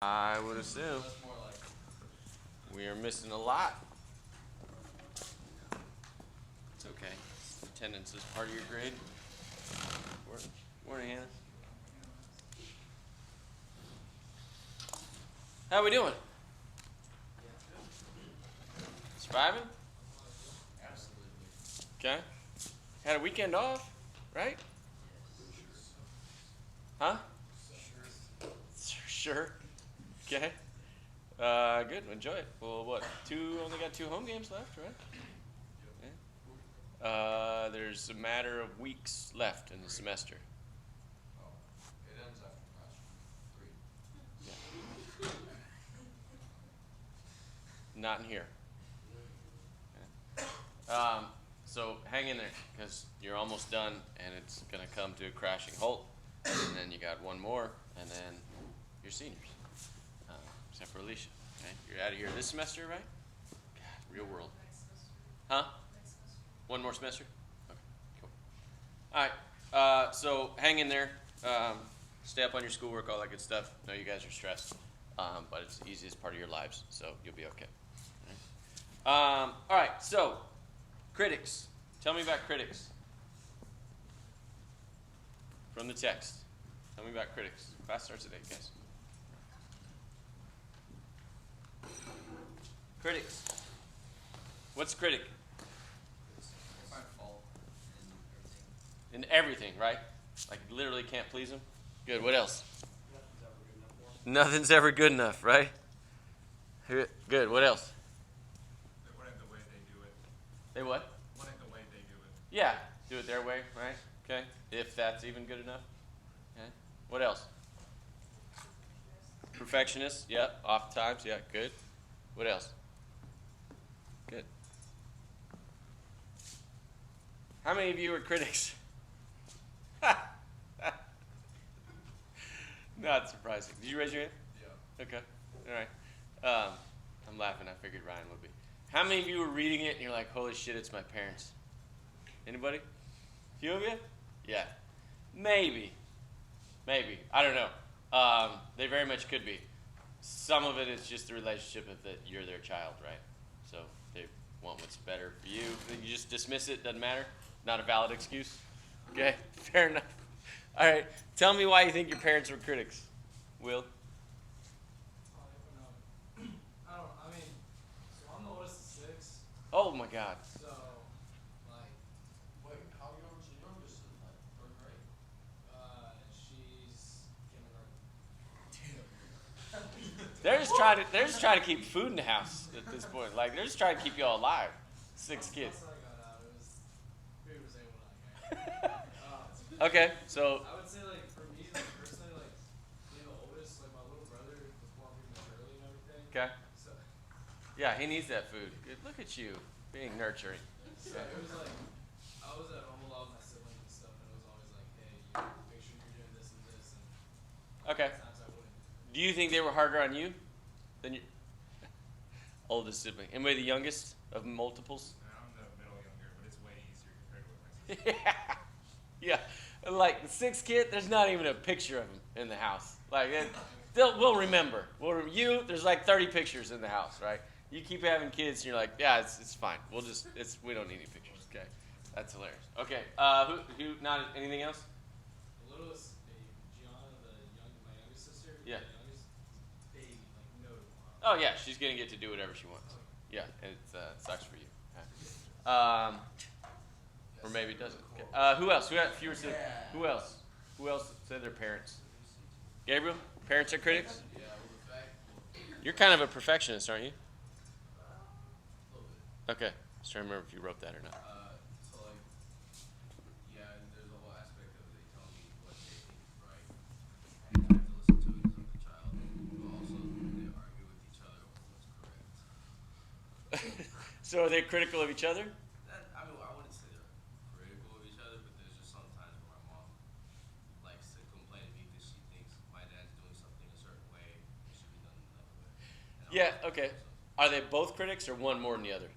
I would assume. We are missing a lot. It's okay. Attendance is part of your grade. Morning, Hannah. How we doing? Surviving? Okay. Had a weekend off, right? Huh? Sure. Okay. Good. Enjoy it. Well, what? Only got 2 home games left, right? Yeah. There's a matter of weeks left in the semester. Oh, it ends after class 3. Yeah. Not in here. Okay. So hang in there, because you're almost done, and it's gonna come to a crashing halt. And then you got one more, and then you're seniors, except for Alicia. Okay, you're out of here this semester, right? God, real world. Huh? One more semester? Okay, cool. All right, so hang in there. Stay up on your schoolwork, all that good stuff. I know you guys are stressed, but it's the easiest part of your lives, so you'll be okay. All right, so critics. Tell me about critics. From the text. Tell me about critics. Class starts at 8, guys. Critics. What's critic? Find fault In everything, right? Like literally can't please them? Good. What else? Nothing's ever good enough, right? Good. What else? They want it the way they do it. They what? Want it the way they do it. Yeah. Do it their way, right? Okay. If that's even good enough. Okay. What else? Perfectionist. Yeah. Oftentimes. Yeah. Good. What else? Good. How many of you are critics? Not surprising. Did you raise your hand? Yeah. Okay. All right. I'm laughing. I figured Ryan would be. How many of you were reading it and you're like, holy shit, it's my parents? Anybody? Few of you? Yeah. Maybe. I don't know. They very much could be. Some of it is just the relationship of that you're their child, right? So they want what's better for you. You just dismiss it. Doesn't matter. Not a valid excuse. Okay. Fair enough. All right. Tell me why you think your parents were critics. Will? So I'm the oldest of 6. Oh my God. So, like, Wait, how young is your youngest? Like 3rd grade? she's kindergarten. They're just trying to keep food in the house at this point. Like they're just trying to keep you all alive. 6 kids. Once I got out, food was able to Okay, so I would say, like, for me, like, personally, like, being the oldest, like, my little brother was born pretty much early and everything. okay. So, Yeah, he needs that food. Good. Look at you being nurturing. so it was like, I was at home a lot with my siblings and stuff, and it was always like, hey, make sure you're doing this and this, and Okay. times I wouldn't. Do you think they were harder on you than your oldest sibling? Am I the youngest of multiples? I'm the middle younger, but it's way easier compared to what my sister. Yeah. Like the 6th kid, there's not even a picture of him in the house. Like we'll remember. There's like 30 pictures in the house, right? You keep having kids, and you're like, yeah, it's fine. We don't need any pictures. Okay, that's hilarious. Okay, who? Not anything else? The littlest baby, Gianna, my youngest sister. Yeah. The youngest baby, like, no tomorrow. Oh yeah, she's gonna get to do whatever she wants. Yeah, and it sucks for you. Okay. Or maybe it doesn't. Okay. Who else? Who had fewer siblings? Who else? Who else said their parents? Gabriel? Parents are critics? Yeah, with the fact. You're kind of a perfectionist, aren't you? A little bit. Okay. Just trying to remember if you wrote that or not. So like, yeah, and there's a whole aspect of they tell me what they think is right, and I have to listen to it because I'm the child. But also, they argue with each other over what's correct. So are they critical of each other? I wouldn't say they're critical of each other, but there's just sometimes where my mom likes to complain to me because she thinks my dad's doing something a certain way, it should be done another way. And Yeah, I'll okay. so Are they both critics or one more than the other?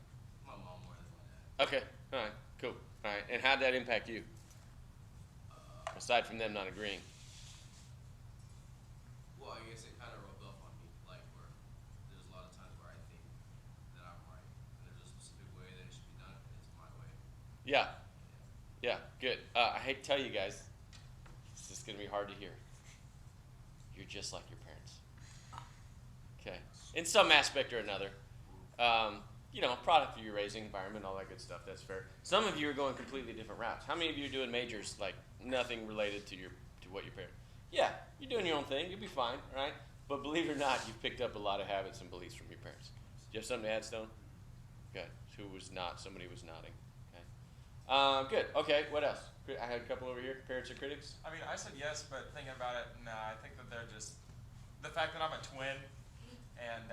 my mom more than my dad. Okay. All right. Cool. All right. And how'd that impact you? Aside from them not agreeing. Well, I guess it kind of rubbed off on Yeah. Yeah, good. I hate to tell you guys, this is going to be hard to hear. You're just like your parents. Okay. In some aspect or another. Product of your raising, environment, all that good stuff. That's fair. Some of you are going completely different routes. How many of you are doing majors like nothing related to what your parents? Yeah, you're doing your own thing. You'll be fine, right? But believe it or not, you've picked up a lot of habits and beliefs from your parents. Do you have something to add, Stone? Okay. Who was not? Somebody was nodding. Okay. Good. Okay. What else? I had a couple over here. Parents are critics. I mean, I said yes, but thinking about it, nah, I think that they're just the fact that I'm a twin and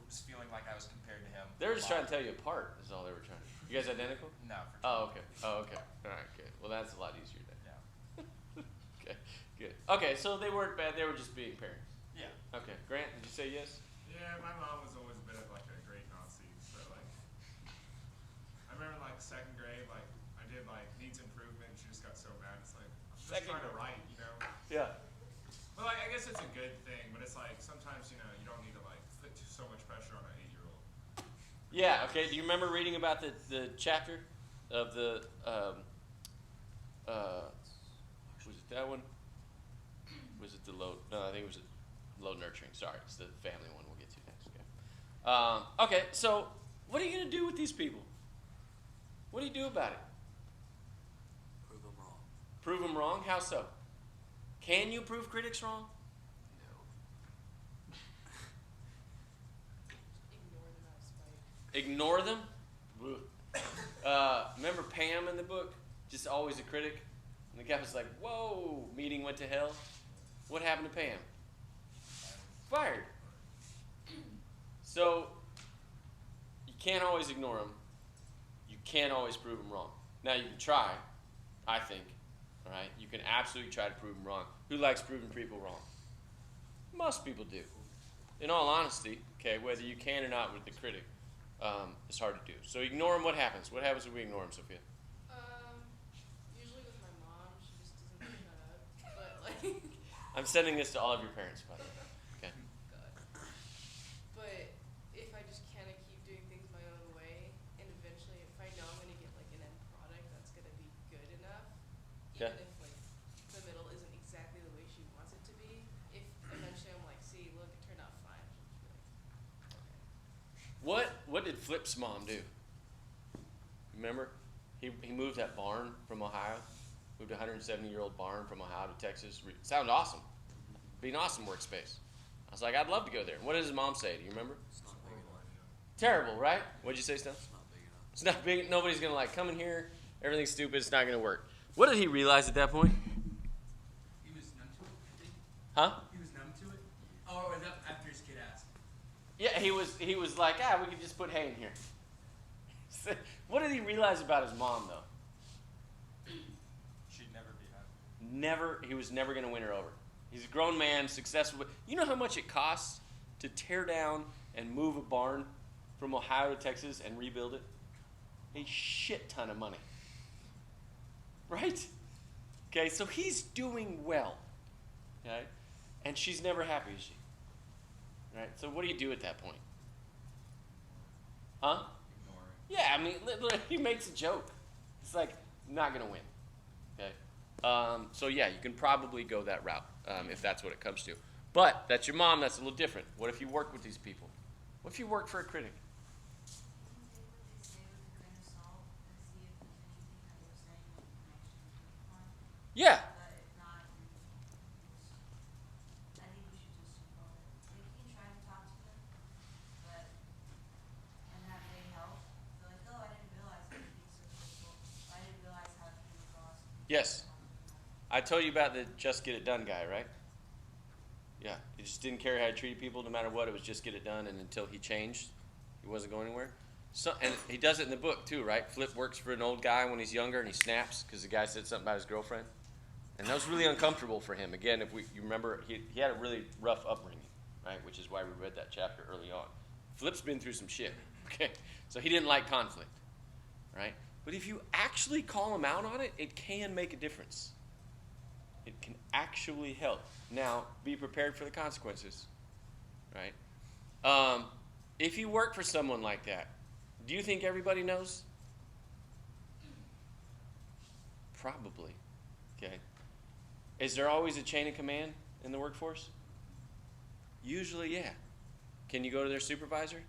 just feeling like I was compared to him. They were just trying to tell you apart. Is all they were trying to. You guys identical? No, for sure. Oh, okay. Oh, okay. All right. Good. Well, that's a lot easier then. Yeah. Okay. Good. Okay. So they weren't bad. They were just being parents. Yeah. Okay. Grant, did you say yes? Yeah, my mom was always a bit of like a great Nazi. So like, I remember like second grade, like I did like needs improvement. She just got so mad. It's like I'm just Second trying to grade. write, you know. Yeah. But like I guess it's a good thing. But it's like sometimes you don't need to like put so much pressure on an 8-year-old. Yeah. Okay. Do you remember reading about the chapter of the was it that one? Was it the low? No, I think it was low nurturing. Sorry, it's the family one. We'll get to next. Okay. Okay. So what are you gonna do with these people? What do you do about it? Prove them wrong. Prove them wrong? How so? Can you prove critics wrong? No. Ignore them out of spite. Ignore them? Remember Pam in the book? Just always a critic? And the guy was like, whoa, meeting went to hell. What happened to Pam? Fired. So, you can't always ignore them. You can't always prove them wrong. Now, you can try, I think. All right? You can absolutely try to prove them wrong. Who likes proving people wrong? Most people do. In all honesty, okay, whether you can or not with the critic, it's hard to do. So ignore them. What happens? What happens when we ignore them, Sophia? Usually with my mom, she just doesn't shut up. But like, I'm sending this to all of your parents, by the way. Okay. God. But if I just kind of keep doing things my own way, and eventually, if I know I'm gonna get like an end product that's gonna be good enough, Okay. even if like the middle isn't exactly the way she wants it to be, if eventually I'm like, see, look, it turned out fine, she'll just be like, okay. What did Flip's mom do? Remember? He moved that barn from Ohio. Moved a 170-year-old barn from Ohio to Texas. Sounded awesome. Be an awesome workspace. I was like, I'd love to go there. What did his mom say? Do you remember? It's not big enough. Terrible, right? What'd you say, Steph? It's not big enough. It's not big. Nobody's going to like come in here. Everything's stupid. It's not going to work. What did he realize at that point? He was numb to it, I think. Huh? He was numb to it? Oh, or was that after his kid asked? Yeah, he was like, we could just put hay in here. What did he realize about his mom, though? She'd never be happy. He was never going to win her over. He's a grown man, successful. But you know how much it costs to tear down and move a barn from Ohio to Texas and rebuild it? A shit ton of money. Right? Okay, so he's doing well. Okay? And she's never happy, is she? Right? So what do you do at that point? Huh? Ignore it. Yeah, I mean, he makes a joke. It's like, not going to win. Okay? So yeah, you can probably go that route if that's what it comes to. But that's your mom, that's a little different. What if you work with these people? What if you work for a critic? Yeah. Yes. I told you about the just get it done guy, right? Yeah. He just didn't care how he treated people no matter what. It was just get it done, and until he changed, he wasn't going anywhere. So, and he does it in the book too, right? Flip works for an old guy when he's younger, and he snaps because the guy said something about his girlfriend. And that was really uncomfortable for him. Again, if you remember, he had a really rough upbringing, right? Which is why we read that chapter early on. Flip's been through some shit, okay? So he didn't like conflict, right? But if you actually call him out on it, it can make a difference. It can actually help. Now, be prepared for the consequences, right? If you work for someone like that, do you think everybody knows? Probably. Okay. Is there always a chain of command in the workforce? Usually, yeah. Can you go to their supervisor?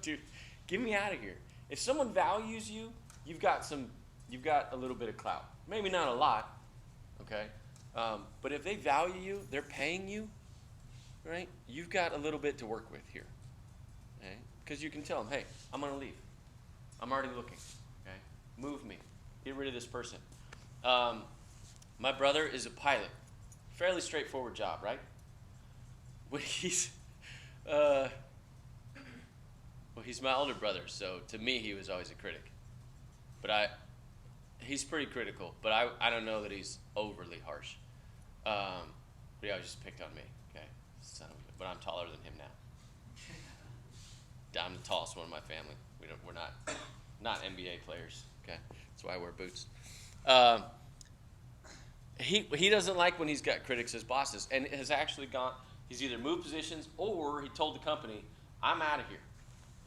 Dude, get me out of here. If someone values you, you've got a little bit of clout. Maybe not a lot, okay? But if they value you, they're paying you, right? You've got a little bit to work with here, okay? Because you can tell them, hey, I'm going to leave. I'm already looking, okay? Move me. Get rid of this person. My brother is a pilot. Fairly straightforward job, right? But he's my older brother, so to me he was always a critic. But he's pretty critical, but I don't know that he's overly harsh. But he always just picked on me, okay? But I'm taller than him now. I'm the tallest one in my family. We're not NBA players, okay? That's why I wear boots. He doesn't like when he's got critics as bosses, and has actually he's either moved positions or he told the company, I'm out of here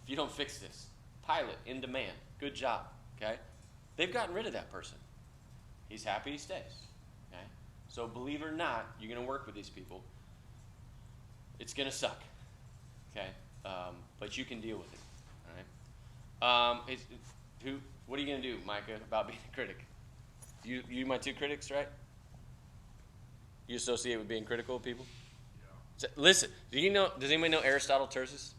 if you don't fix this. Pilot, in demand, good job, okay? They've gotten rid of that person. He's happy he stays, okay? So believe it or not, you're going to work with these people. It's going to suck, okay? But you can deal with it, all right? What are you going to do, Micah, about being a critic? You my two critics, right? You associate with being critical of people? Yeah. So, listen, does anybody know Aristotle Tertius?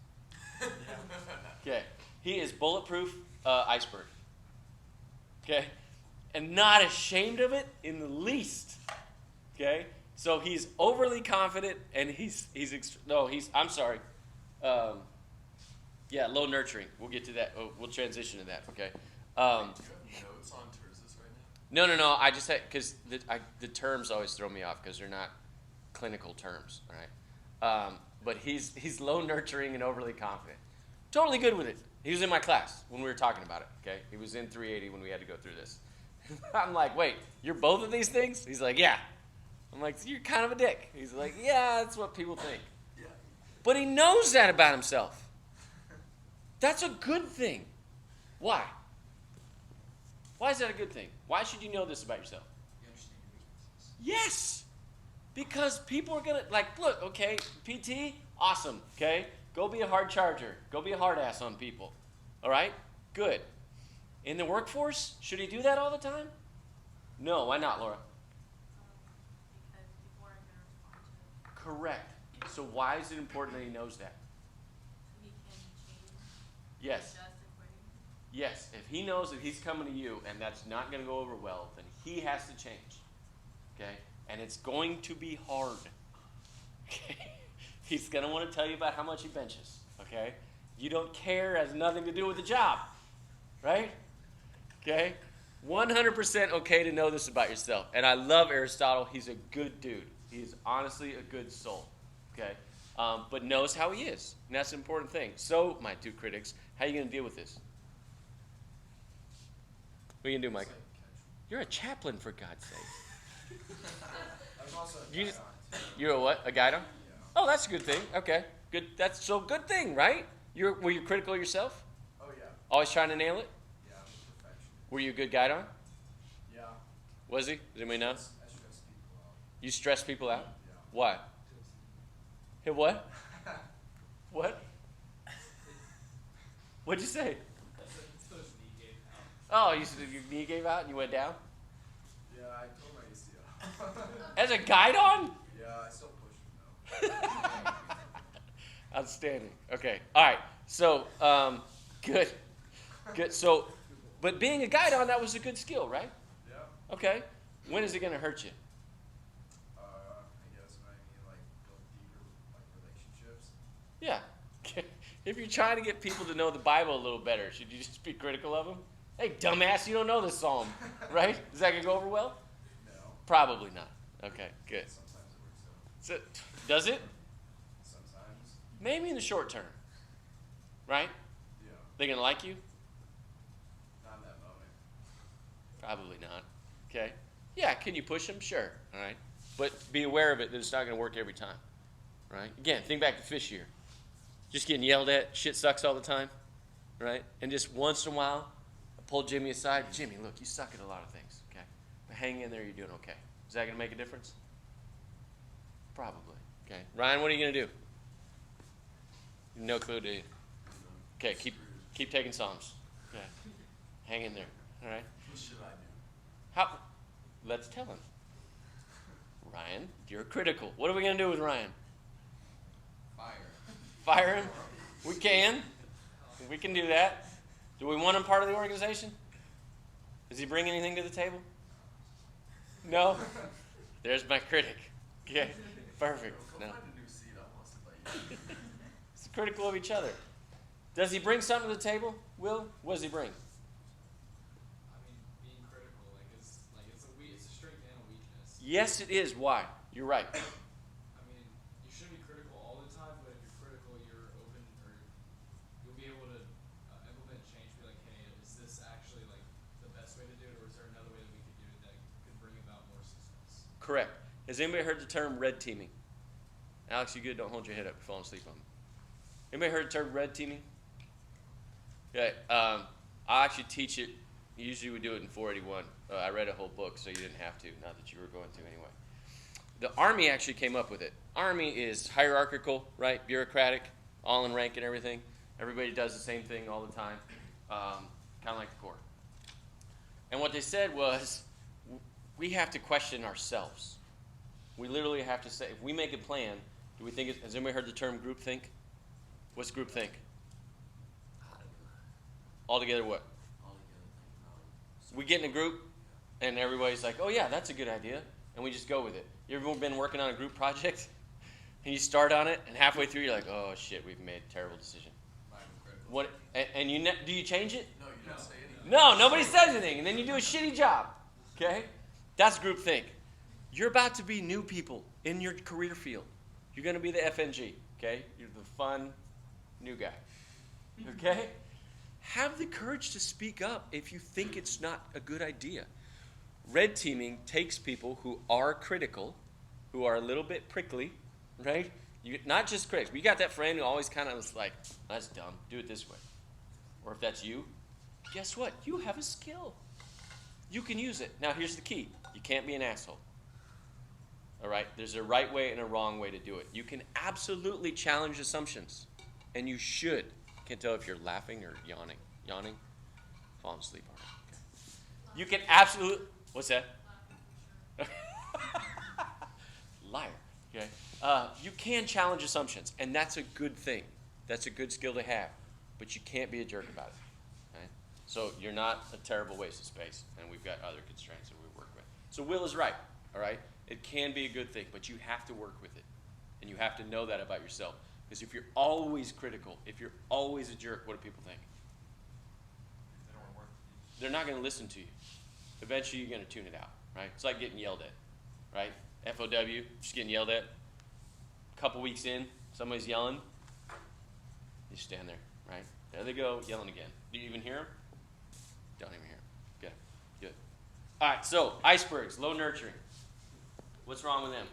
Okay. He is bulletproof iceberg. Okay? And not ashamed of it in the least. Okay? So he's overly confident and low nurturing. We'll get to that. We'll transition to that, okay? Do you have notes on Terzus right now? No. I just had, because the terms always throw me off because they're not clinical terms, all right? But he's low nurturing and overly confident. Totally good with it. He was in my class when we were talking about it, okay? He was in 380 when we had to go through this. I'm like, wait, you're both of these things? He's like, yeah. I'm like, you're kind of a dick. He's like, yeah, that's what people think. Yeah. But he knows that about himself. That's a good thing. Why? Why is that a good thing? Why should you know this about yourself? You understand your weaknesses. Yes. Because people are going to, look, okay, PT, awesome, okay? Go be a hard charger. Go be a hard ass on people. All right? Good. In the workforce, should he do that all the time? No. Why not, Laura? Because people aren't going to respond to it. Correct. So why is it important that he knows that? So he can change, Yes. adjust accordingly. Yes. If he knows that he's coming to you and that's not going to go over well, then he has to change. Okay? And it's going to be hard. Okay? He's going to want to tell you about how much he benches. Okay? You don't care, has nothing to do with the job. Right? Okay? 100% okay to know this about yourself. And I love Aristotle. He's a good dude. He is honestly a good soul. Okay? But knows how he is. And that's an important thing. So, my two critics, how are you going to deal with this? What are you going to do, Mike? You're a chaplain, for God's sake. I was also a You- guide on too. You're a what? A guide on? Yeah. Oh, that's a good thing. Okay. Good. That's so good thing, right? Were you critical of yourself? Oh yeah. Always trying to nail it? Yeah, I'm a perfectionist. Were you a good guide on? Yeah. Was he? Does anybody know? I stress people out. You stress people out? Yeah. Why? Hey, what? What? What'd you say? It's those knee gave out. Oh, you said your knee gave out and you went down? Yeah, I told my ACL. As a guide on? Yeah, I still push him though. Outstanding. Okay. All right. So, good. Good. So, but being a guide on, that was a good skill, right? Yeah. Okay. When is it going to hurt you? I guess when I need build deeper relationships. Yeah. If you're trying to get people to know the Bible a little better, should you just be critical of them? Hey, dumbass, you don't know this psalm, right? Is that going to go over well? No. Probably not. Okay, good. Sometimes it works out. So, does it? Sometimes. Maybe in the short term, right? Yeah. They going to like you? Not in that moment. Probably not. Okay. Yeah, can you push them? Sure. All right. But be aware of it that it's not going to work every time, right? Again, think back to fish year. Just getting yelled at, shit sucks all the time, right? And just once in a while, I pull Jimmy aside. Jimmy, look, you suck at a lot of things, okay? hang in there, you're doing okay. Is that going to make a difference? Probably. Okay. Ryan, what are you going to do? No clue, do you? Okay, keep taking SOMS. Okay. Hang in there. All right? What should I do? How? Let's tell him. Ryan, you're critical. What are we going to do with Ryan? Fire him? We can. We can do that. Do we want him part of the organization? Does he bring anything to the table? No? There's my critic. Okay, perfect. Go No. find a new seat. I want to sit by you. It's critical of each other. Does he bring something to the table, Will? What does he bring? I mean, being critical, it's a strength and a weakness. Yes, it is. Why? You're right. I mean, you shouldn't be critical all the time, but if you're critical, you're open, or you'll be able to implement change. Be like, hey, is this actually like the best way to do it, or is there another way that we could do it that could bring about more success? Correct. Has anybody heard the term red teaming? Alex, you good? Don't hold your head up. You're falling asleep on me. Anybody heard the term red teaming? Okay. I actually teach it. Usually we do it in 481. I read a whole book, so you didn't have to. Not that you were going to anyway. The Army actually came up with it. Army is hierarchical, right? Bureaucratic, all in rank and everything. Everybody does the same thing all the time, kind of like the Corps. And what they said was, we have to question ourselves. We literally have to say, if we make a plan, do we think, has anybody heard the term groupthink? What's groupthink? Altogether what? We get in a group, and everybody's like, oh yeah, that's a good idea, and we just go with it. You ever been working on a group project, and you start on it, and halfway through you're like, oh shit, we've made a terrible decision. What? And you do you change it? No, you don't say anything. No, nobody says anything, and then you do a shitty job. Okay? That's groupthink. You're about to be new people in your career field. You're going to be the FNG. Okay? You're the fun new guy. Okay? Have the courage to speak up if you think it's not a good idea. Red teaming takes people who are critical, who are a little bit prickly, right? Not just critics, but you got that friend who always kind of is like, that's dumb, do it this way. Or if that's you, guess what? You have a skill. You can use it. Now here's the key. You can't be an asshole. All right? There's a right way and a wrong way to do it. You can absolutely challenge assumptions, and you should. Can't tell if you're laughing or yawning. Yawning? Falling asleep already. Okay. You can absolutely, what's that? Liar. Okay. You can challenge assumptions, and that's a good thing. That's a good skill to have, but you can't be a jerk about it. Okay? So you're not a terrible waste of space, and we've got other constraints that we work with. So Will is right. All right. It can be a good thing, but you have to work with it, and you have to know that about yourself. Because if you're always critical, if you're always a jerk, what do people think? They don't want to work with you. They're not going to listen to you. Eventually, you're going to tune it out, right? It's like getting yelled at, right? FOW, just getting yelled at. A couple weeks in, somebody's yelling. You stand there, right? There they go, yelling again. Do you even hear them? Don't even hear them. Okay, good. All right, so icebergs, low nurturing. What's wrong with them?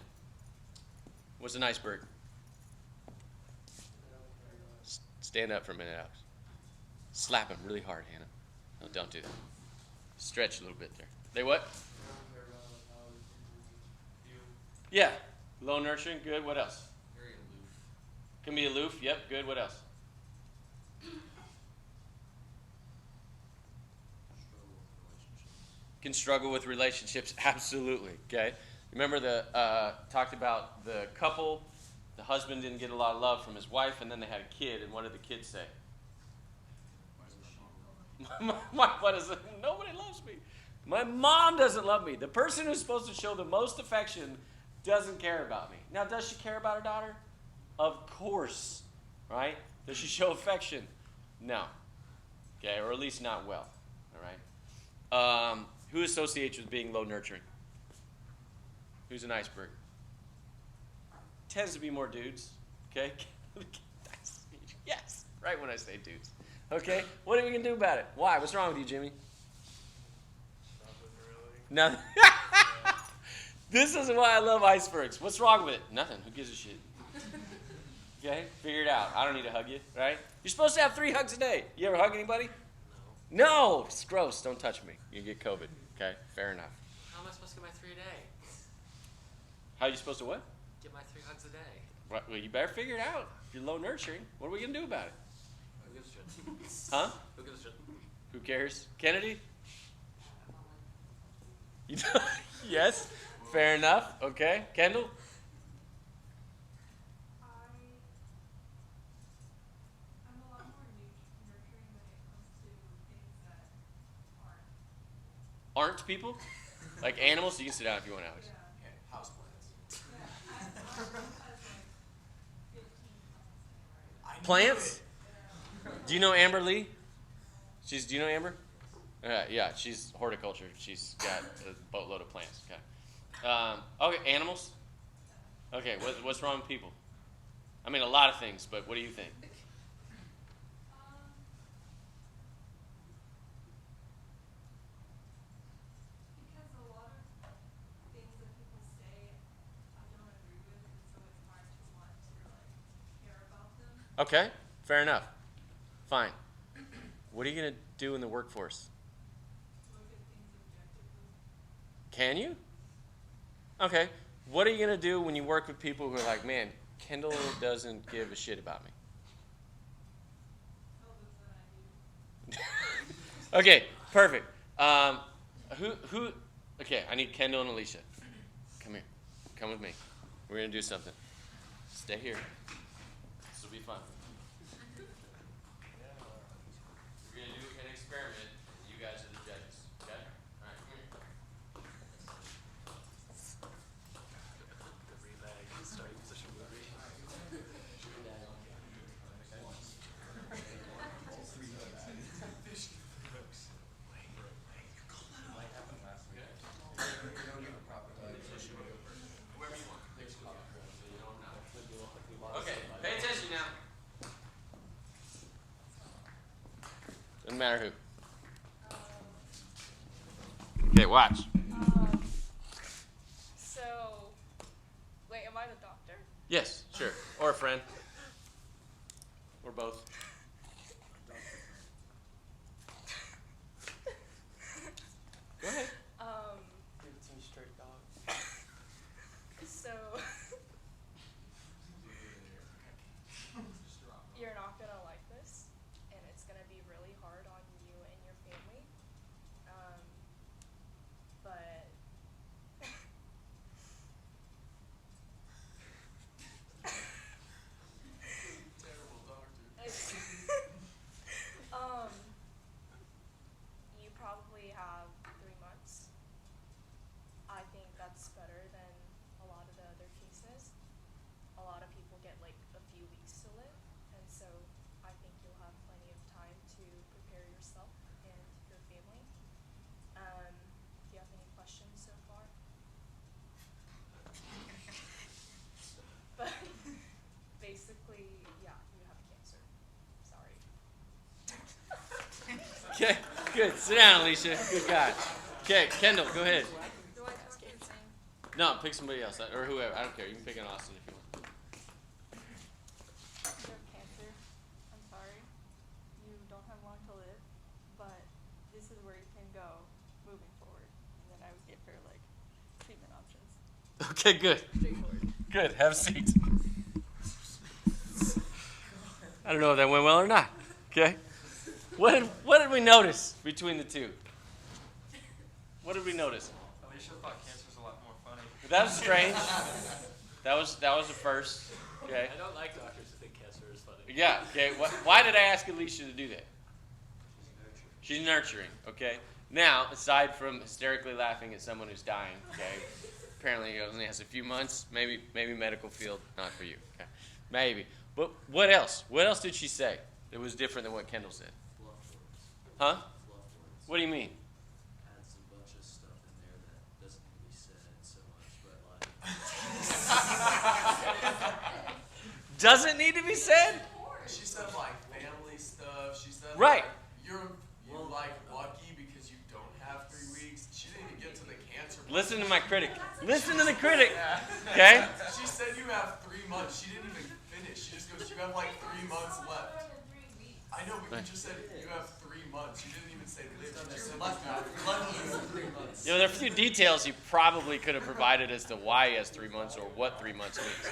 What's an iceberg? Stand up for a minute, Alex. Slap him really hard, Hannah. No, don't do that. Stretch a little bit there. They what? Yeah. Low nurturing, good. What else? Very aloof. Can be aloof, yep, good. What else? Can struggle with relationships, absolutely. Okay. Remember talked about the couple. The husband didn't get a lot of love from his wife, and then they had a kid. And what did the kid say? What is it? Nobody loves me. My mom doesn't love me. The person who's supposed to show the most affection doesn't care about me. Now, does she care about her daughter? Of course, right? Does she show affection? No. Okay, or at least not well. All right. Who associates with being low nurturing? Who's an iceberg? Tends to be more dudes. Okay. Yes, right when I say dudes. Okay. What are we gonna do about it? Why? What's wrong with you, Jimmy? Nothing. This is why I love icebergs. What's wrong with it? Nothing. Who gives a shit? Okay, figure it out. I don't need to hug you, right? You're supposed to have 3 hugs a day. You ever hug anybody? No. No, it's gross. Don't touch me. You get COVID. Okay, fair enough. How am I supposed supposed to get my 3 a day. How are you supposed to what? Get my 3 hugs a day. Well, you better figure it out. If you're low nurturing, what are we going to do about it? Who gives a shit? Huh? Who gives a shit? Who cares? Kennedy? You know, yes? Fair enough. Okay. Kendall? I'm a lot more nurturing when it comes to things that aren't. Aren't people? Like animals? You can sit down if you want, Alex. Yeah. Okay, houseplants. Yeah. I has like 15 plants I knew Plants? it. Do you know Amber Lee? Do you know Amber? Yeah, she's horticulture. She's got a boatload of plants. Okay. Okay, animals? Okay, what's wrong with people? I mean, a lot of things, but what do you think? Because a lot of things that people say I don't agree with, and so it's hard to want to like care about them. Okay, fair enough. Fine. What are you going to do in the workforce? Look at things objectively. Can you? Okay. What are you going to do when you work with people who are like, man, Kendall doesn't give a shit about me? Tell them that I do. Okay, perfect. Who? Okay, I need Kendall and Alicia. Come here. Come with me. We're going to do something. Stay here. This will be fun. We're going to do an experiment. You guys are the judges. Okay? All right, come here. Okay, pay attention now. Doesn't matter who. Okay, watch. So, wait, am I the doctor? Yes, sure. Or a friend. Or both. Go ahead. Give it to me straight, dog. So, you're not gonna like this, and it's gonna be really hard on you and your family. But Terrible doctor. it's, you probably have 3 months. I think that's better than a lot of the other cases. A lot of people get like a few weeks to live, and so I think you'll have plenty of time to prepare yourself and your family. Do you have any questions so far? But basically, yeah, you have cancer. Sorry. Okay, good. Sit down, Alicia. Good God. Okay, Kendall, go ahead. Do I talk the same? No, pick somebody else or whoever. I don't care. You can pick an Austin if you want. You have cancer. I'm sorry. You don't have long to live, but this is where you can go moving forward. And then I would give her like treatment options. Okay, good. Straightforward. Good. Have a seat. I don't know if that went well or not. Okay. What did we notice between the two? What did we notice? Alicia thought cancer was a lot more funny. That was strange. That was the first. Okay. I don't like doctors who think cancer is funny. Yeah. Okay. Why did I ask Alicia to do that? She's nurturing. Okay. Now, aside from hysterically laughing at someone who's dying, okay, apparently it only has a few months. Maybe medical field, not for you. Okay. Maybe. But what else? What else did she say that was different than what Kendall said? Fluff words. Huh? Fluff words. What do you mean? Adds a bunch of stuff in there that doesn't need to be said so much, but like. Doesn't need to be said? She said like family stuff. She said Right. like, you're like lucky because you don't have 3 weeks. She didn't even get to the cancer. Listen to my critic. Listen to the critic. Okay? She said you have 3 months. She didn't even finish. She just goes, you have like 3 months left. I know, but you just said you have 3 months. You didn't even say live. You just said Left out. left 3 months. You know, there are a few details he probably could have provided as to why he has 3 months or what 3 months means.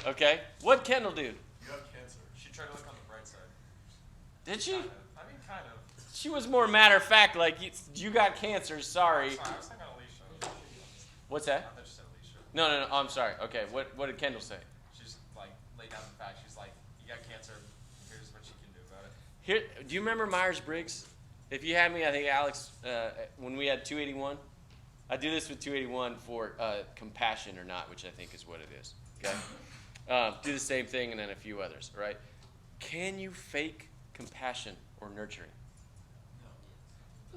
Okay? What'd Kendall do? You have cancer. She tried to look on the bright side. Did she? Kind of. I mean, kind of. She was more matter of fact, like, you got cancer, sorry. Sorry, I was thinking Alicia. What's I that? thought you said Alicia. No, I'm sorry. Okay, what did Kendall say? She's like laid down the fact. She's like, you got cancer. Here's what you can do about it. Here, do you remember Myers-Briggs? If you had me, I think Alex, when we had 281, I do this with 281 for compassion or not, which I think is what it is. Okay, do the same thing and then a few others. Right? Can you fake compassion or nurturing?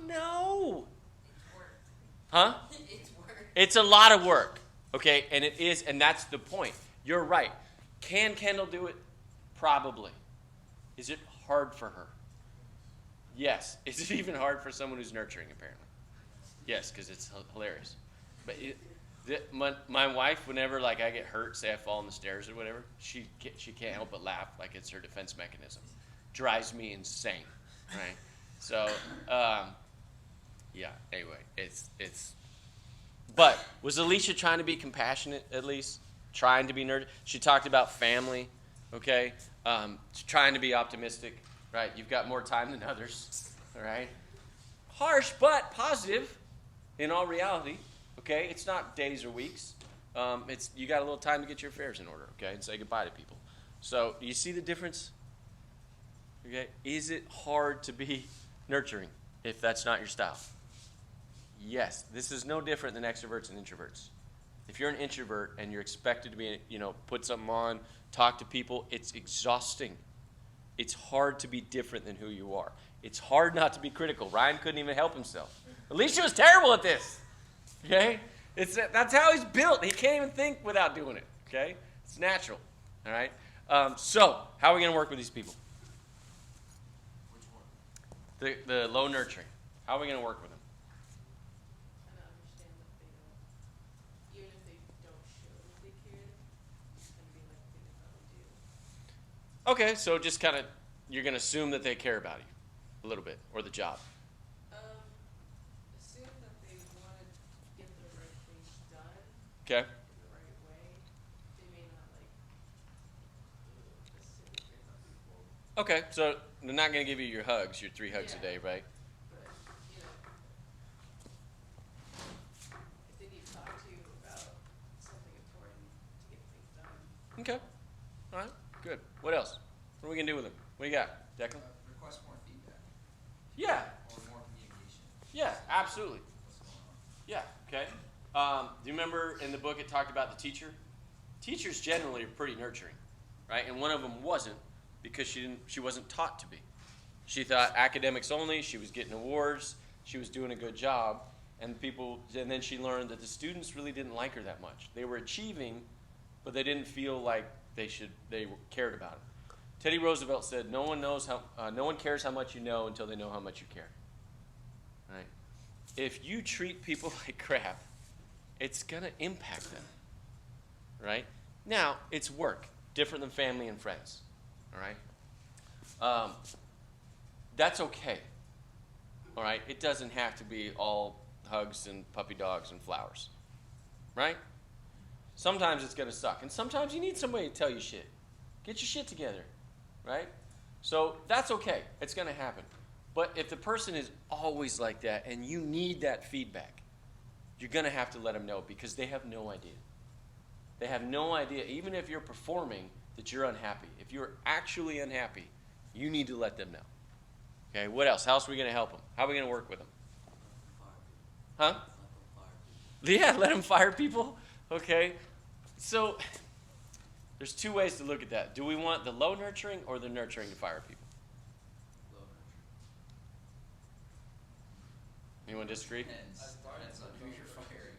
No. Huh? It's work. It's a lot of work. Okay, and it is, and that's the point. You're right. Can Kendall do it? Probably. Is it hard for her? Yes. Is it even hard for someone who's nurturing, apparently? Yes, because it's hilarious. But my wife, whenever like I get hurt, say I fall on the stairs or whatever, she can't help but laugh like it's her defense mechanism. Drives me insane, right? So, yeah, anyway, it's. But was Alicia trying to be compassionate at least? Trying to be nerd? She talked about family, okay? Trying to be optimistic, right? You've got more time than others, all right? Harsh, but positive in all reality, okay? It's not days or weeks. It's you got a little time to get your affairs in order, okay? And say goodbye to people. So, do you see the difference? Okay? Is it hard to be nurturing if that's not your style? Yes. This is no different than extroverts and introverts. If you're an introvert and you're expected to be, put something on, talk to people, it's exhausting. It's hard to be different than who you are. It's hard not to be critical. Ryan couldn't even help himself. Alicia was terrible at this. Okay? That's how he's built. He can't even think without doing it. Okay? It's natural. All right? So, how are we going to work with these people? Which one? The low nurturing. How are we going to work with them? Kind of understand that they don't, even if they don't show that they care, it's gonna be like they probably do. Okay, so just kind of, you're going to assume that they care about you a little bit, or the job. Assume that they want to get the right things done Okay? in the right way. They may not necessarily care about people, Okay, so they're not going to give you your hugs, your 3 hugs a day, right? but if they need to talk to you about something important to get things done. Okay. All right, good. What else? What are we going to do with them? What do you got, Declan? Request more feedback Yeah. or more communication. Yeah, absolutely. What's going on? Yeah, okay. Do you remember in the book it talked about the teacher? Teachers generally are pretty nurturing, right? And one of them wasn't because she wasn't taught to be. She thought academics only, she was getting awards, she was doing a good job, and then she learned that the students really didn't like her that much. They were achieving, but they didn't feel like they cared about it. Teddy Roosevelt said, no one cares how much you know until they know how much you care. Right? If you treat people like crap, it's going to impact them. Right? Now, it's work, different than family and friends. All right? That's okay. All right? It doesn't have to be all hugs and puppy dogs and flowers. Right? Sometimes it's going to suck. And sometimes you need somebody to tell you shit. Get your shit together. Right? So that's okay. It's going to happen. But if the person is always like that and you need that feedback, you're going to have to let them know because they have no idea. They have no idea, even if you're performing, that you're unhappy. If you're actually unhappy, you need to let them know. Okay, what else? How else are we going to help them? How are we going to work with them? Huh? Yeah, let them fire people? Okay. So there's 2 ways to look at that. Do we want the low nurturing or the nurturing to fire people? Low nurture. Anyone disagree? Depends on who you're firing.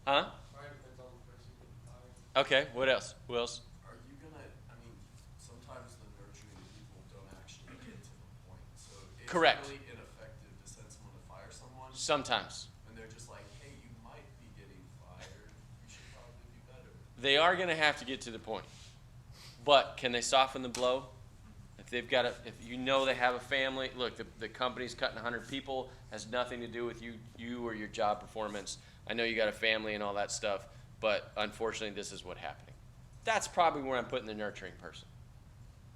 Huh? Probably depends on the person getting fired. Okay, what else? Who else? Are you gonna? I mean, sometimes the nurturing people don't actually get to the point, so it's Correct. really ineffective to send someone to fire someone. Sometimes. And they're just like, hey, you might be getting fired. You should probably be better. They are going to have to get to the point. But can they soften the blow? If they've got if you know they have a family, look, the company's cutting 100 people, has nothing to do with you or your job performance. I know you got a family and all that stuff, but unfortunately, this is what's happening. That's probably where I'm putting the nurturing person.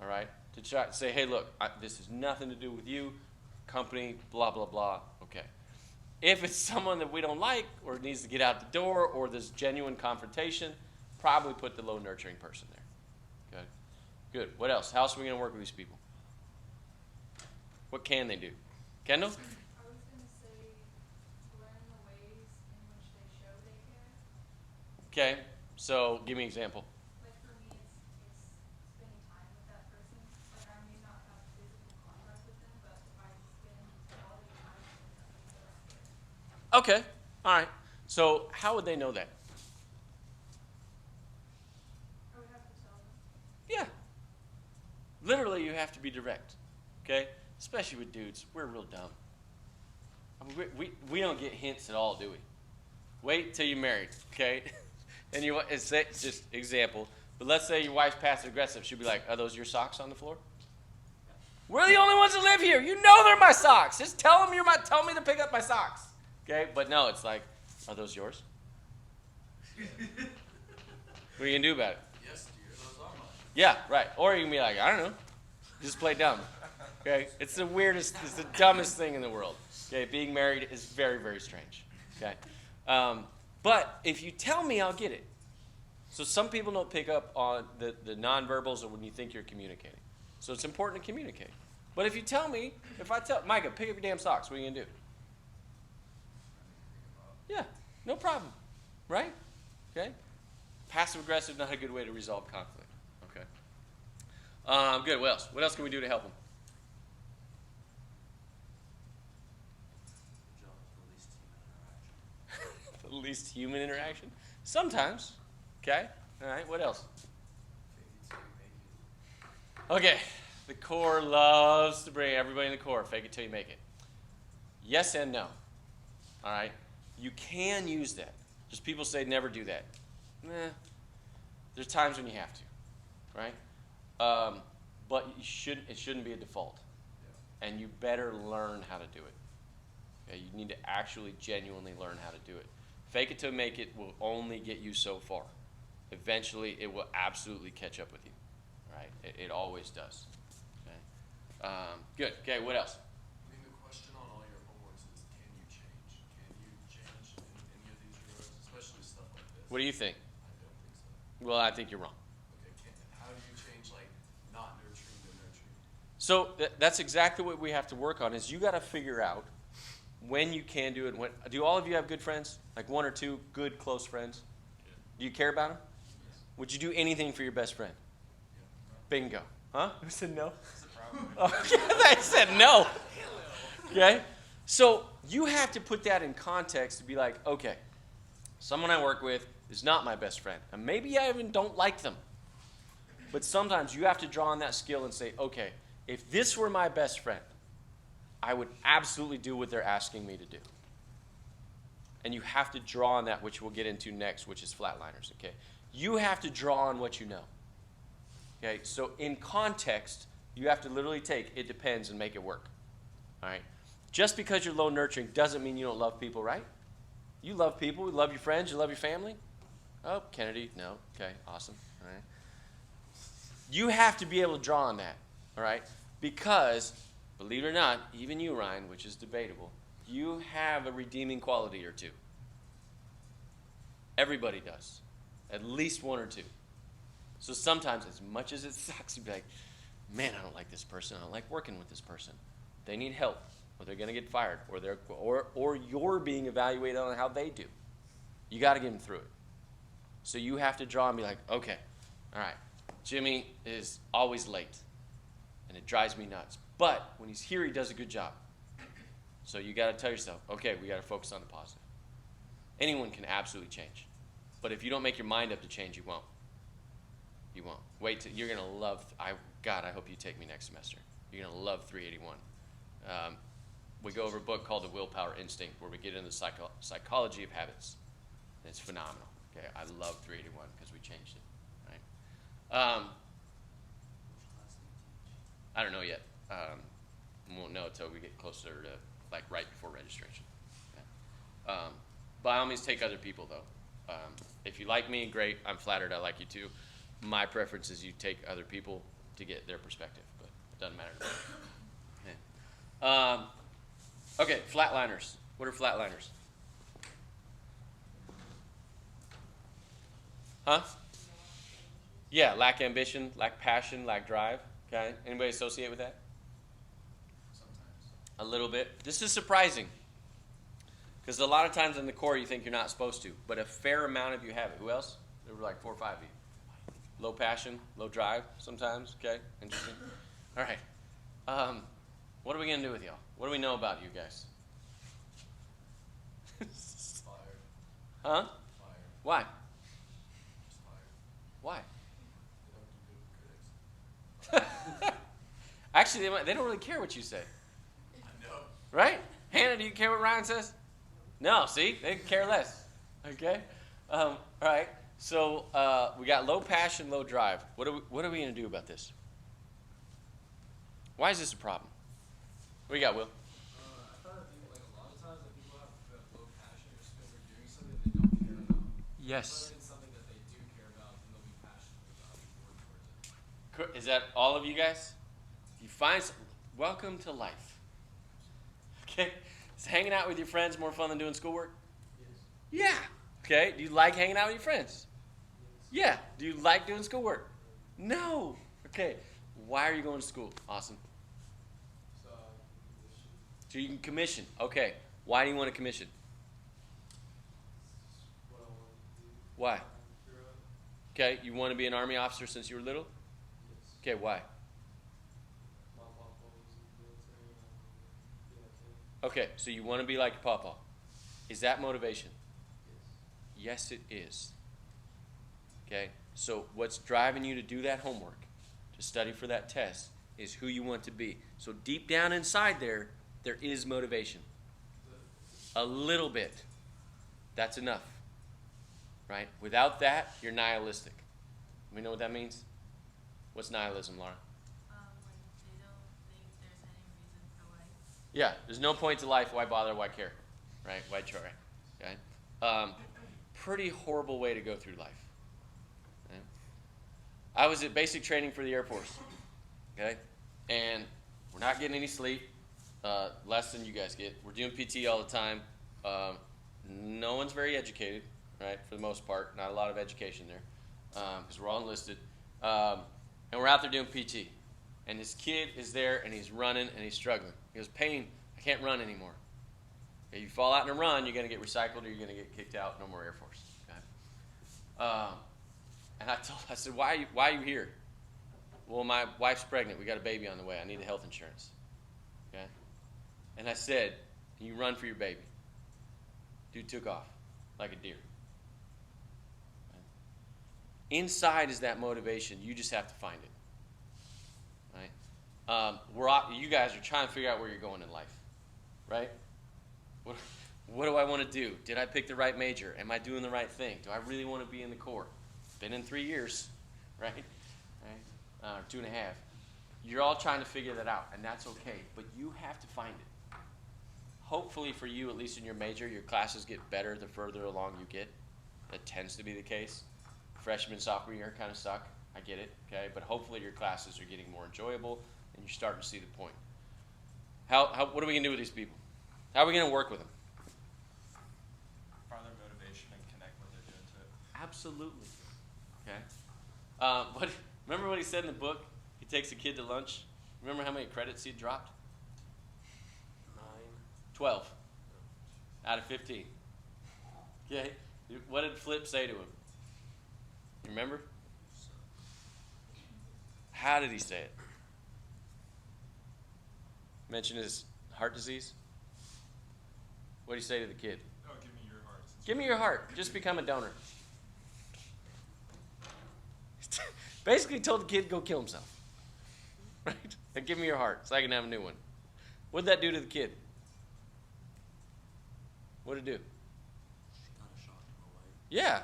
All right, to try to say, hey, look, this has nothing to do with you, company, blah blah blah. Okay. If it's someone that we don't like or needs to get out the door or there's genuine confrontation, probably put the low nurturing person there. Okay. Good. What else? How else are we going to work with these people? What can they do? Kendall? I was gonna say, learn the ways in which they show they care. Okay. So give me an example. Like for me, it's spending time with that person. Like I may not have physical contact with them, but if I spend quality time with them, that means that I care. Okay. All right. So how would they know that? I would have to tell them. Yeah. Literally, you have to be direct. Okay? Especially with dudes. We're real dumb. I mean, we don't get hints at all, do we? Wait till you're married, okay? And it's just example. But let's say your wife's passive aggressive. She'll be like, are those your socks on the floor? We're the only ones that live here. You know they're my socks. Just tell me to pick up my socks. Okay? But no, it's like, are those yours? What are you going to do about it? Yes, dear, those are mine. Yeah, right. Or you can be like, I don't know. Just play dumb. Okay? It's the weirdest, it's the dumbest thing in the world. Okay? Being married is very, very strange. Okay? But if you tell me, I'll get it. So some people don't pick up on the nonverbals or when you think you're communicating. So it's important to communicate. But if you tell me, if I tell Micah, pick up your damn socks, what are you going to do? Yeah, no problem. Right? Okay? Passive aggressive, not a good way to resolve conflict. Okay. Good. What else? What else can we do to help them? The least human interaction? Sometimes. Okay. All right. What else? Okay. The core loves to bring everybody in the core. Fake it till you make it. Yes and no. All right. You can use that. Just people say never do that. There's times when you have to, right? But it shouldn't be a default. Yeah. And you better learn how to do it. Okay? You need to actually genuinely learn how to do it. Fake it till make it will only get you so far. Eventually, it will absolutely catch up with you. Right? It always does. Okay? Good. Okay, what else? I mean, the question on all your homeworks is, can you change? Can you change in any of these regards, especially stuff like this? What do you think? I don't think so. Well, I think you're wrong. Okay, how do you change, like, not nurturing to nurturing? So that's exactly what we have to work on. Is you got to figure out when you can do it. When do all of you have good friends? Like one or two good close friends? Yeah. Do you care about them? Yes. Would you do anything for your best friend? Yeah. Bingo. Huh? Who said no? That's a problem. Oh, they said no. Okay. So you have to put that in context to be like, okay, someone I work with is not my best friend, and maybe I even don't like them. But sometimes you have to draw on that skill and say, okay, if this were my best friend, I would absolutely do what they're asking me to do. And you have to draw on that, which we'll get into next, which is flatliners, okay? You have to draw on what you know. Okay, so in context, you have to literally take it depends and make it work. All right? Just because you're low nurturing doesn't mean you don't love people, right? You love people, you love your friends, you love your family. Oh, Kennedy, no. Okay, awesome. All right. You have to be able to draw on that, all right? Because, believe it or not, even you, Ryan, which is debatable, you have a redeeming quality or two. Everybody does. At least one or two. So sometimes, as much as it sucks, you'd be like, man, I don't like this person. I don't like working with this person. They need help, or they're going to get fired, or you're being evaluated on how they do. You got to get them through it. So you have to draw and be like, okay, all right, Jimmy is always late, and it drives me nuts. But when he's here, he does a good job. So you got to tell yourself, okay, we got to focus on the positive. Anyone can absolutely change. But if you don't make your mind up to change, you won't. You won't. Wait till you're going to love, God, I hope you take me next semester. You're going to love 381. We go over a book called The Willpower Instinct where we get into the psychology of habits. And it's phenomenal. Okay, I love 381 because we changed it. Right? I don't know yet. We won't know until we get closer to like right before registration. Yeah. By all means, take other people though. If you like me, great. I'm flattered I like you too. My preference is you take other people to get their perspective, but it doesn't matter to me. Yeah. Okay, flatliners. What are flatliners? Huh? Yeah, lack ambition, lack passion, lack drive. Okay, anybody associate with that? Sometimes. A little bit. This is surprising because a lot of times in the core you think you're not supposed to, but a fair amount of you have it. Who else? There were like 4 or 5 of you. Low passion, low drive sometimes. Okay, interesting. All right. What are we gonna do with y'all? What do we know about you guys? Fired. Huh? Fired. Why? Just fired. Why? They don't do good with critics. Actually, they don't really care what you say, I know. right? Hannah, do you care what Ryan says? No. See, they care less. Okay. All right. So we got low passion, low drive. What are we going to do about this? Why is this a problem? What do you got, Will? I kind of think like a lot of times that people have low passion just because they're doing something they don't care about. Yes. But it's something that they do care about, and they'll be passionate about and work towards it. Is that all of you guys? You find welcome to life. Okay. Is hanging out with your friends more fun than doing schoolwork? Yes. Yeah. Okay. Do you like hanging out with your friends? Yeah. Do you like doing schoolwork? No. Okay. Why are you going to school? Awesome. So, condition. So you can commission. Okay. Why do you want to commission? What I want to do. Why? Grow up. Okay. You want to be an Army officer since you were little? Yes. Okay. Why? My papa was in the military, and I want to be like him. Okay. So you want to be like your papa. Is that motivation? Yes. Yes, it is. Okay. So what's driving you to do that homework, to study for that test, is who you want to be. So deep down inside there is motivation. A little bit. That's enough. Right? Without that, you're nihilistic. We know what that means? What's nihilism, Laura? When they don't think there's any reason for life. Yeah, there's no point to life. Why bother? Why care? Right? Why try? Okay? Pretty horrible way to go through life. Okay? I was at basic training for the Air Force. Okay? And we're not getting any sleep. Less than you guys get. We're doing PT all the time. No one's very educated, right? For the most part, not a lot of education there, because we're all enlisted. And we're out there doing PT, and this kid is there, and he's running, and he's struggling. He goes, "Pain, I can't run anymore." If you fall out in a run, you're going to get recycled, or you're going to get kicked out. No more Air Force. Okay? And I said, "Why are you here?" "Well, my wife's pregnant. We got a baby on the way. I need health insurance." Okay? And I said, "Can you run for your baby?" Dude took off like a deer. Okay? Inside is that motivation. You just have to find it. Right? You guys are trying to figure out where you're going in life. Right? What do I want to do? Did I pick the right major? Am I doing the right thing? Do I really want to be in the Corps? Been in 3 years, right? 2.5. You're all trying to figure that out, and that's okay. But you have to find it. Hopefully for you, at least in your major, your classes get better the further along you get. That tends to be the case. Freshman, sophomore year kind of suck. I get it, okay? But hopefully your classes are getting more enjoyable, and you're starting to see the point. What are we going to do with these people? How are we going to work with them? Find their motivation and connect what they're doing to it. Absolutely. Okay. Remember what he said in the book? He takes a kid to lunch. Remember how many credits he had dropped? 9. 12 out of 15. Okay. What did Flip say to him? You remember? How did he say it? Mention his heart disease? What did he say to the kid? Oh, give me your heart. Give me your heart. Just become a donor. Basically told the kid to go kill himself. Right? And give me your heart so I can have a new one. What did that do to the kid? What did it do? Kind of shocked him away. Yeah.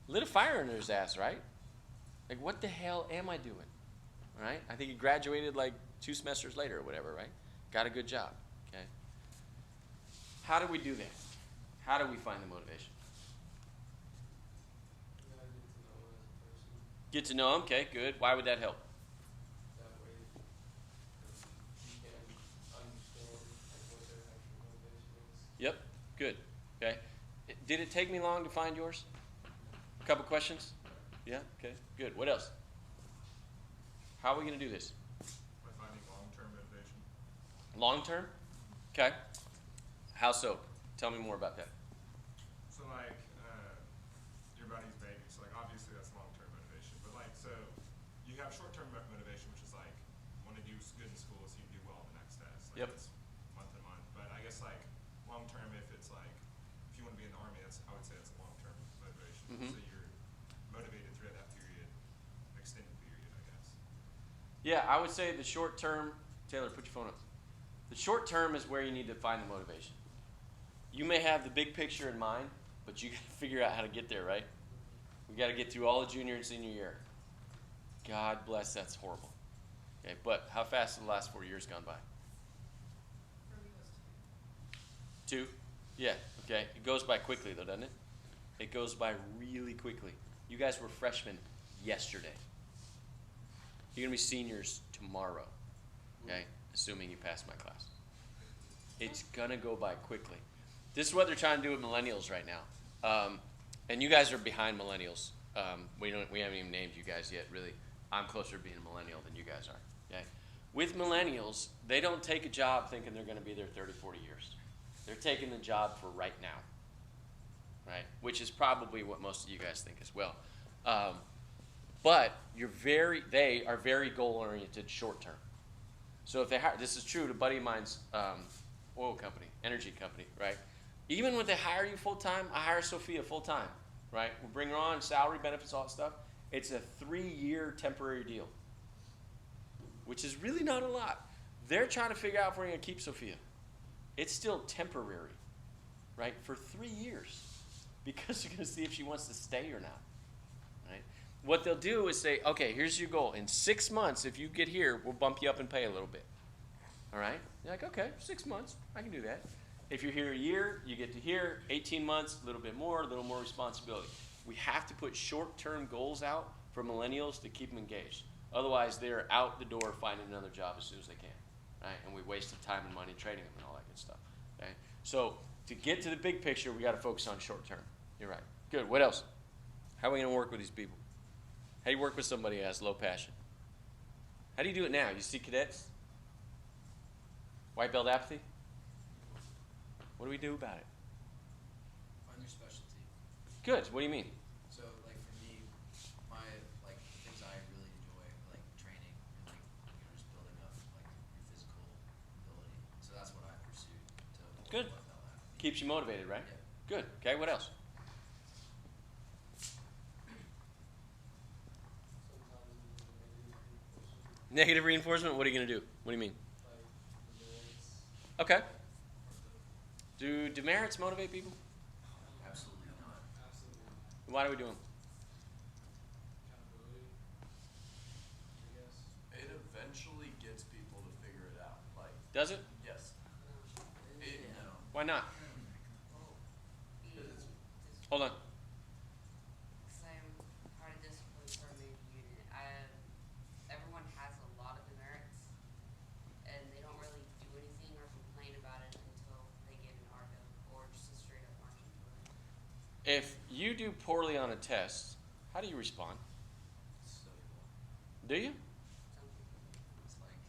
Lit a fire under his ass, right? Like, what the hell am I doing? Right? I think he graduated like 2 semesters later or whatever, right? Got a good job, okay? How do we do that? How do we find the motivation? You gotta get to know him as a person. Get to know him, okay, good. Why would that help? That way, you can understand like what their actual motivation is. Yep, good, okay. Did it take me long to find yours? A couple questions? Yeah, okay, good. What else? How are we going to do this? By finding long-term motivation. Long term? Okay. How so? Tell me more about that. So like, your buddy's baby, so like obviously that's long-term motivation. But like, so you have short-term motivation, which is like, want to do good in school so you can do well on the next test. Like Yep. It's month to month. But I guess like, long-term, if it's like, if you want to be in the Army, I would say that's a long-term motivation. Mhm. So you're motivated throughout that period, extended period, I guess. Yeah, I would say the short term, Taylor, put your phone up. The short term is where you need to find the motivation. You may have the big picture in mind, but you got to figure out how to get there, right? We got to get through all the junior and senior year. God bless, that's horrible. Okay, but how fast have the last 4 years gone by? For me, it was 2? Yeah, okay. It goes by quickly though, doesn't it? It goes by really quickly. You guys were freshmen yesterday. You're going to be seniors tomorrow, okay? Assuming you pass my class. It's going to go by quickly. This is what they're trying to do with millennials right now. And you guys are behind millennials. We haven't even named you guys yet, really. I'm closer to being a millennial than you guys are, okay? With millennials, they don't take a job thinking they're going to be there 30, 40 years. They're taking the job for right now, right? Which is probably what most of you guys think as well. But they are very goal-oriented short term. So if they hire, this is true to a buddy of mine's oil company, energy company, right? Even when they hire you full-time, I hire Sophia full-time, right? We'll bring her on, salary, benefits, all that stuff. It's a 3-year temporary deal, which is really not a lot. They're trying to figure out if we're going to keep Sophia. It's still temporary, right, for 3 years because you're going to see if she wants to stay or not, right? What they'll do is say, okay, here's your goal. In 6 months, if you get here, we'll bump you up and pay a little bit, all right? You're like, okay, 6 months, I can do that. If you're here a year, you get to here, 18 months, a little bit more, a little more responsibility. We have to put short-term goals out for millennials to keep them engaged. Otherwise, they're out the door finding another job as soon as they can, right? And we wasted time and money training them and all that good stuff, okay? So to get to the big picture, we got to focus on short-term. You're right. Good. What else? How are we going to work with these people? How do you work with somebody who has low passion? How do you do it now? You see cadets? White belt apathy? What do we do about it? Find your specialty. Good. What do you mean? So, like for me, my like the things I really enjoy, like training and like just building up like your physical ability. So that's what I pursued to avoid Good. white belt apathy. Keeps you motivated, right? Yeah. Good. Okay. What else? Sometimes you need reinforcement, Negative reinforcement. What are you going to do? What do you mean? like demerits. Okay. Do demerits motivate people? Absolutely not. Absolutely not. Why do we do them? Accountability, I guess. It eventually gets people to figure it out. Like, Does it? yes. No. Why not? Because it's Hold on. Because I'm part of discipline for a major unit. Everyone has a lot of demerits, and they don't really do anything or complain about it until they get an RDO or just a straight up marching order. If you do poorly on a test, how do you respond? Study well. Do you? Some people do, It's like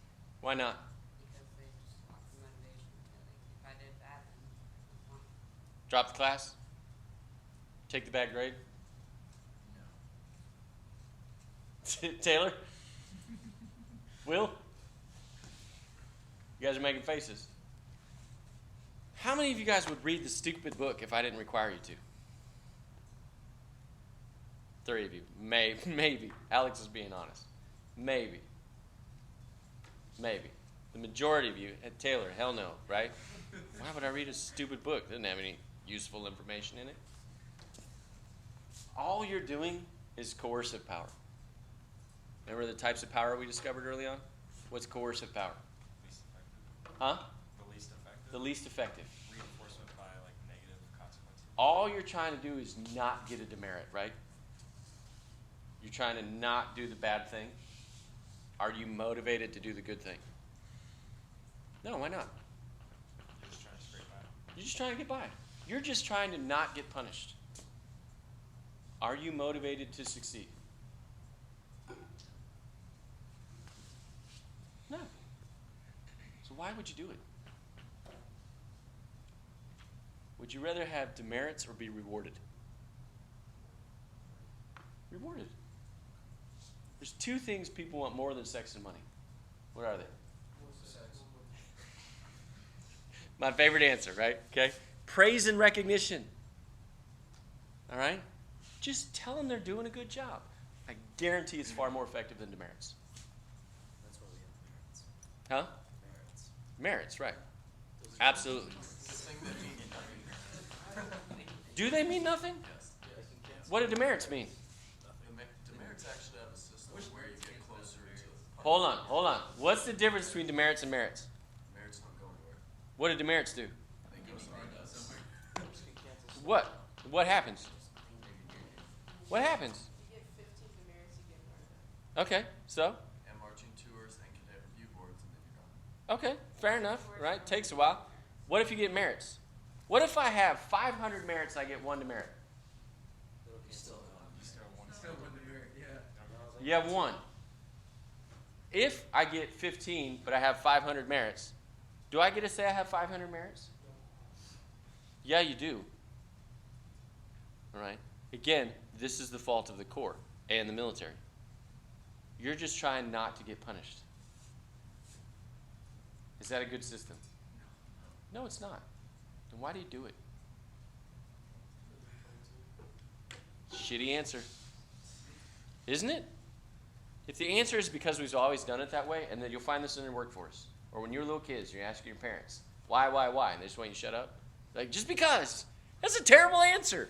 Why not? because they just lost the motivation. They're like, if I did bad, then there's no point. Drop the class? Take the bad grade? no. Taylor? Will? You guys are making faces. How many of you guys would read the stupid book if I didn't require you to? 3 of you. Maybe. Alex is being honest. Maybe. The majority of you, Taylor, hell no, right? Why would I read a stupid book? It doesn't have any useful information in it. All you're doing is coercive power. Remember the types of power we discovered early on? What's coercive power? Least effective. Huh? The least effective. The least effective. Reinforcement by like negative consequences. All you're trying to do is not get a demerit, right? You're trying to not do the bad thing. Are you motivated to do the good thing? No, why not? You're just trying to scrape by. You're just trying to get by. You're just trying to not get punished. Are you motivated to succeed? No. So why would you do it? Would you rather have demerits or be rewarded? Rewarded. There's two things people want more than sex and money. What are they? My favorite answer, right? Okay. Praise and recognition. All right? Just tell them they're doing a good job. I guarantee it's far more effective than demerits. That's what we have merits. Huh? Merits. Merits, right. Absolutely. This thing that mean nothing. Do they mean nothing? Yes. What do demerits mean? Demerits actually have a system where you get closer to. Hold on. What's the difference between demerits and merits? Merits don't go anywhere. What do demerits do? They go somewhere. What? What happens? What happens? You get 15 demerits, you get marked. Okay, so? And marching tours and cadet review boards, and then you're done. Okay, fair enough, right? Takes a while. What if you get merits? What if I have 500 merits and I get 1 demerit? You still have You still have one. Still one demerit, yeah. You have 1. If I get 15 but I have 500 merits, do I get to say I have 500 merits? Yeah, you do. All right? Again, this is the fault of the Corps and the military. You're just trying not to get punished. Is that a good system? No, it's not. Then why do you do it? Shitty answer. Isn't it? If the answer is because we've always done it that way, and then you'll find this in your workforce, or when you're little kids, you're asking your parents, why, and they just want you to shut up. Like, just because. That's a terrible answer.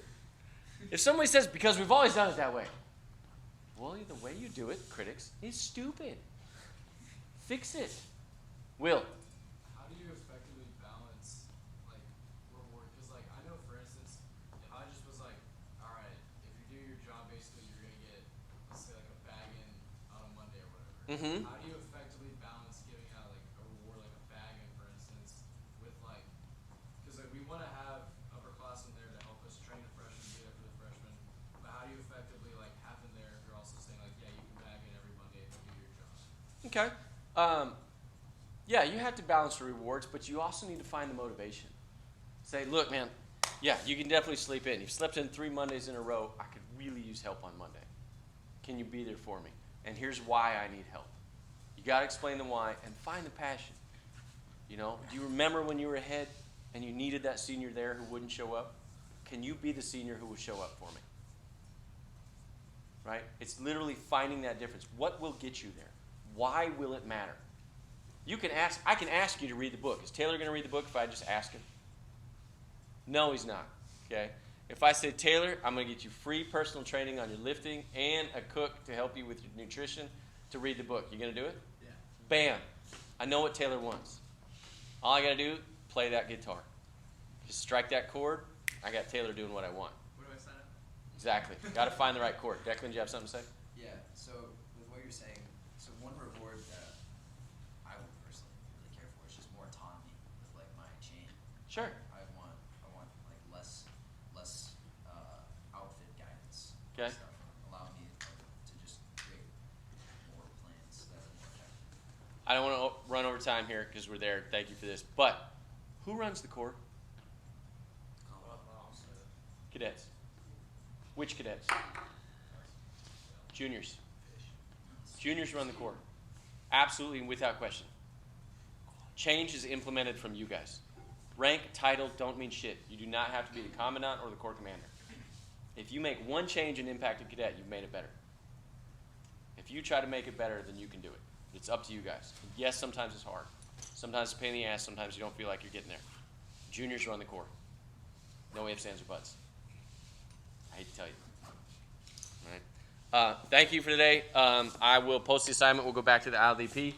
If somebody says, because we've always done it that way. Well, the way you do it, critics, is stupid. Fix it. Will. How do you effectively balance, like, reward? Because, like, I know, for instance, if I just was like, all right, if you do your job, basically you're going to get, let's say, like, a bag in on a Monday or whatever. Mm-hmm. How do you effectively balance giving out, like, a reward, like a bag in, for instance, with, like, because, like, we want to have upperclassmen there to help us train the freshmen, be there for the freshmen, but how do you effectively, like, have them there if you're also saying, like, yeah, you can bag in every Monday if you do your job? Okay. Yeah, you have to balance the rewards, but you also need to find the motivation. Say, look, man, yeah, you can definitely sleep in. You've slept in 3 Mondays in a row. I could really use help on Monday. Can you be there for me? And here's why I need help. You got to explain the why and find the passion. You know, do you remember when you were ahead and you needed that senior there who wouldn't show up? Can you be the senior who will show up for me? Right? It's literally finding that difference. What will get you there? Why will it matter? You can ask. I can ask you to read the book. Is Taylor going to read the book if I just ask him? No, he's not. Okay? If I say, Taylor, I'm going to get you free personal training on your lifting and a cook to help you with your nutrition to read the book. You going to do it? Yeah. Bam. I know what Taylor wants. All I got to do, play that guitar. Just strike that chord. I got Taylor doing what I want. Where do I sign up? Exactly. Got to find the right chord. Declan, do you have something to say? Yeah, so with what you're saying, so one reward that I would personally really care for is just more autonomy with like my chain. Sure. I want like less outfit guidance. Okay. Stuff. Allow me to just create more plans that are more effective. I don't want to run over time here because we're there. Thank you for this. But who runs the Corps? Cadets. Which cadets? Juniors. Juniors run the Corps. Absolutely and without question. Change is implemented from you guys. Rank, title don't mean shit. You do not have to be the commandant or the Corps commander. If you make one change and impact a cadet, you've made it better. If you try to make it better, then you can do it. It's up to you guys. Yes, sometimes it's hard. Sometimes it's a pain in the ass. Sometimes you don't feel like you're getting there. Juniors run the Corps. No ifs, ands, or buts. I hate to tell you. All right. Thank you for today. I will post the assignment. We'll go back to the ILDP.